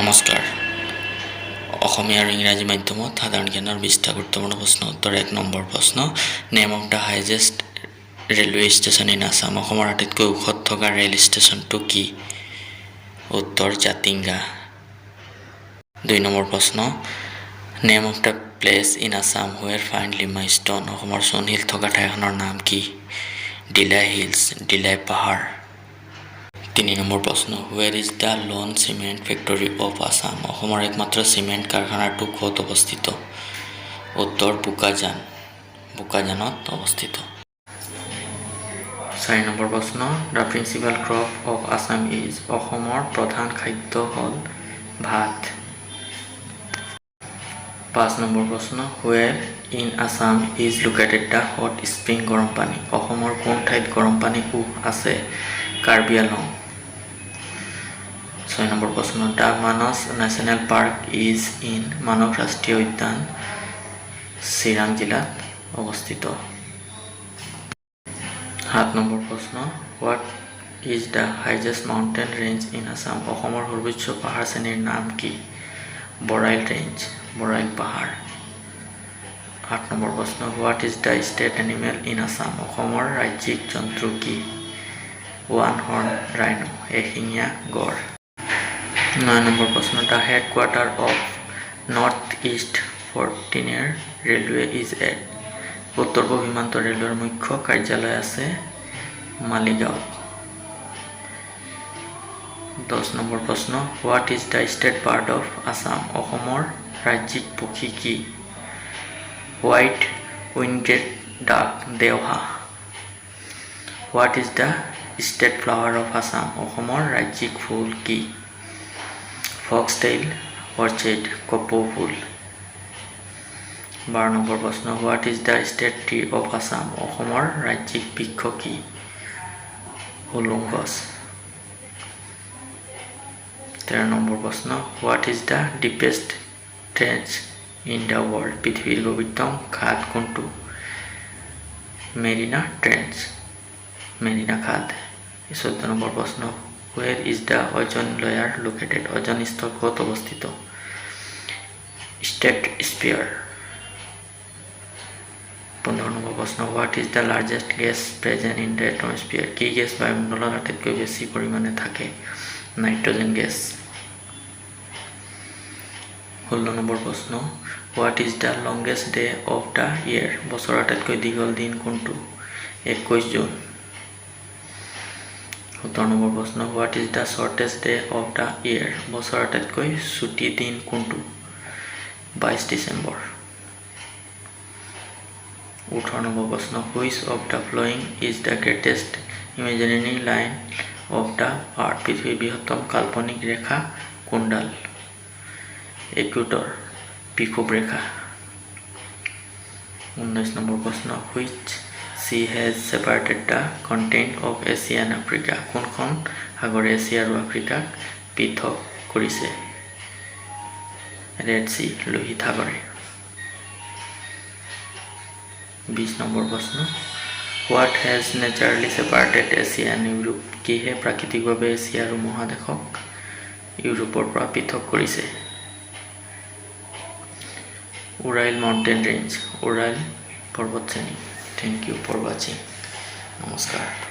নমস্কাৰ। অসমীয়া আৰু ইংৰাজী মাধ্যমত সাধাৰণ জ্ঞানৰ 20টা গুৰুত্বপূৰ্ণ প্ৰশ্ন উত্তৰ। 1 নম্বৰ প্ৰশ্ন, name of the highest railway station in Assam. অসমৰ আটাইতকৈ ওখত থকা ৰেল ষ্টেচনটো কি? উত্তৰ জাতিংগা। 2 নম্বৰ প্ৰশ্ন, name of the place in Assam where find limestone. অসমৰ সোণশিল থকা ঠাইখনৰ নাম কি? ডিলাই হিলছ, ডিলাই পাহাৰ। 3 নম্বৰ প্ৰশ্ন, where is the lone cement factory of Assam. অসমৰ একমাত্ৰ চিমেণ্ট কাৰখানাটো ক'ত অৱস্থিত? উত্তৰ বোকাজানত অৱস্থিত। 4 নম্বৰ প্ৰশ্ন, the principal crop of Assam is. অসমৰ প্ৰধান খাদ্য হ'ল ভাত। 5 নম্বৰ প্ৰশ্ন, where in Assam is located the hot spring গৰম পানী। অসমৰ কোন ঠাইত গৰম পানী উহ আছে? কাৰ্বি আংলং। 6 নম্বৰ প্ৰশ্ন, the Manas national park is in. Manas ৰাষ্ট্ৰীয় উদ্যান চিৰাং জিলাত অৱস্থিত। 7 নম্বৰ প্ৰশ্ন, what is the highest mountain range in Assam. অসমৰ সৰ্বোচ্চ পাহাৰ শ্ৰেণীৰ নাম কি? বৰাইল ৰেঞ্জ, বৰাইল পাহাৰ। 8 নম্বৰ প্ৰশ্ন, what is the state animal in Assam. অসমৰ ৰাজ্যিক জন্তু কি? ওৱান হৰ্ন ৰাইনো, এশিঙীয়া গড়। 9 নম্বৰ প্ৰশ্ন, the head quarter of north east frontier railway is at. উত্তৰ পূব সীমান্ত ৰেলৱেৰ মুখ্য কাৰ্যালয় আছে মালিগাঁৱত। 10 নম্বৰ প্ৰশ্ন, what is the state bird of Assam. অসমৰ ৰাজ্যিক পক্ষী কি? হোৱাইট উইংগেড ডাক, দেওহাঁহ। What is the state flower of Assam. অসমৰ ৰাজ্যিক ফুল কি? ফক্সটেইল অৰ্চিড, কপৌ ফুল। 12 নম্বৰ প্ৰশ্ন, what is the state tree of Assam. অসমৰ ৰাজ্যিক বৃক্ষ কি? হুলুং গছ। 13 নম্বৰ প্ৰশ্ন, what is the deepest trench in the world. পৃথিৱীৰ গভীৰতম খাদ কোনটো? মেৰিনা ট্ৰেঞ্চ, মেৰিনা খাদ। 14 নম্বৰ প্ৰশ্ন, where is the ozone layer located. Ozone স্তৰ ক'ত অৱস্থিত? ষ্ট্ৰেটস্ফিয়াৰ। 15 নম্বৰ প্ৰশ্ন, what is the largest gas present in the atmosphere. কি গেছ বায়ুমণ্ডলত আটাইতকৈ বেছি পৰিমাণে থাকে? Nitrogen gas. 16 নম্বৰ প্ৰশ্ন, what is the longest day of the year. বছৰৰ আটাইতকৈ দীঘল দিন কোনটো? 21 জুন। 17 নম্বৰ প্ৰশ্ন, what is the shortest day of the year. বছৰৰ আটাইতকৈ ছুটি দিন কোনটো? 22 ডিচেম্বৰ। 18 নম্বৰ প্ৰশ্ন, which of the following is the greatest imaginary line of the earth. পৃথিৱীৰ বৃহত্তম কাল্পনিক ৰেখা কোনডাল? ইকুৱেটৰ, বিষুৱ ৰেখা। 19 নম্বৰ প্ৰশ্ন, which sea has separated the continent of Asia and Africa. কোনখন সাগৰে এছিয়া আৰু আফ্ৰিকাক পৃথক কৰিছে? ৰেড চি, লোহিত সাগৰে। 20 নম্বৰ প্ৰশ্ন, what has naturally separated Asia and Europe. কিহে প্ৰাকৃতিকভাৱে এছিয়া আৰু মহাদেশক ইউৰোপৰ পৰা পৃথক কৰিছে? উৰাইল মাউণ্টেইন ৰেঞ্জ, উৰাইল পৰ্বতশ্ৰেণী। থেংক ইউ ফৰ ৱাচিং। নমস্কাৰ।